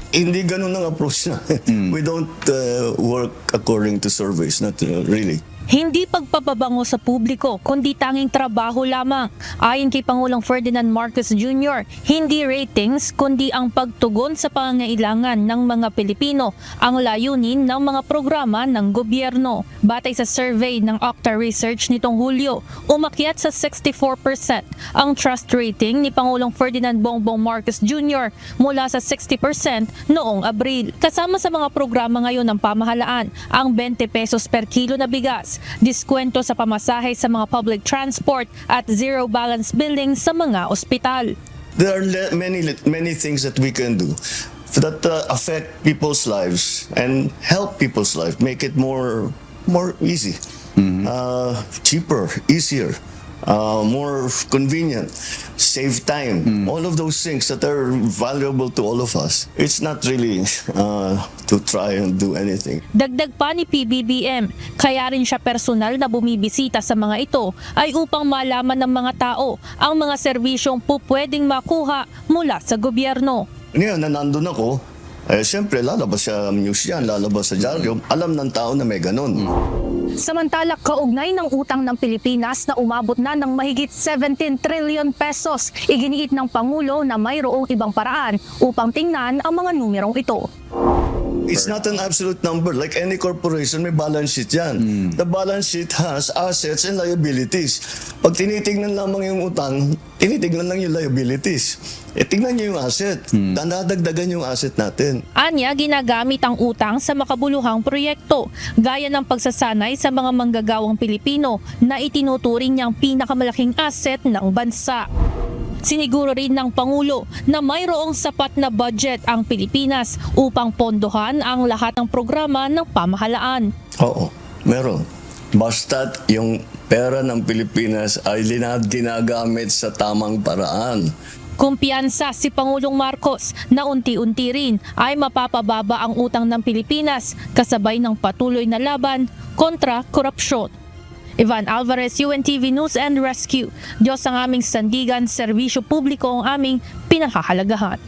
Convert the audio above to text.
Hindi ganun ang approach na. We don't work according to surveys, not really. Hindi pagpapabango sa publiko, kundi tanging trabaho lamang. Ayon kay Pangulong Ferdinand Marcos Jr., hindi ratings, kundi ang pagtugon sa pangangailangan ng mga Pilipino ang layunin ng mga programa ng gobyerno. Batay sa survey ng Okta Research nitong Hulyo, umakyat sa 64% ang trust rating ni Pangulong Ferdinand Bongbong Marcos Jr. mula sa 60% noong Abril. Kasama sa mga programa ngayon ng pamahalaan ang 20 pesos per kilo na bigas, diskwento sa pamasahe sa mga public transport at zero balance billing sa mga ospital. There are many things that we can do that affect people's lives and help people's life, make it more easy, cheaper, easier, more convenient, save time, all of those things that are valuable to all of us. It's not really to try and do anything. Dagdag pa ni PBBM, kaya rin siya personal na bumibisita sa mga ito ay upang malaman ng mga tao ang mga serbisyong pupwedeng makuha mula sa gobyerno. Ngayon, na nandun ako, siyempre lalabas sa news yan, lalabas sa dyaryo, alam ng tao na may ganun. Samantala, kaugnay ng utang ng Pilipinas na umabot na ng mahigit 17 trillion pesos, iginiit ng Pangulo na mayroong ibang paraan upang tingnan ang mga numerong ito. It's not an absolute number. Like any corporation, may balance sheet yan. The balance sheet has assets and liabilities. Pag tinitignan lamang yung utang, tinitignan lang yung liabilities. Tignan nyo yung asset. Dadagdagan yung asset natin. Anya, ginagamit ang utang sa makabuluhang proyekto, gaya ng pagsasanay sa mga manggagawang Pilipino na itinuturing niyang pinakamalaking asset ng bansa. Siniguro rin ng Pangulo na mayroong sapat na budget ang Pilipinas upang pondohan ang lahat ng programa ng pamahalaan. Oo, meron. Basta't yung pera ng Pilipinas ay ginagamit sa tamang paraan. Kumpiyansa si Pangulong Marcos na unti-unti rin ay mapapababa ang utang ng Pilipinas kasabay ng patuloy na laban kontra korupsyon. Ivan Alvarez, UNTV News and Rescue. Diyos ang aming sandigan, serbisyo publiko ang aming pinakahalagahan.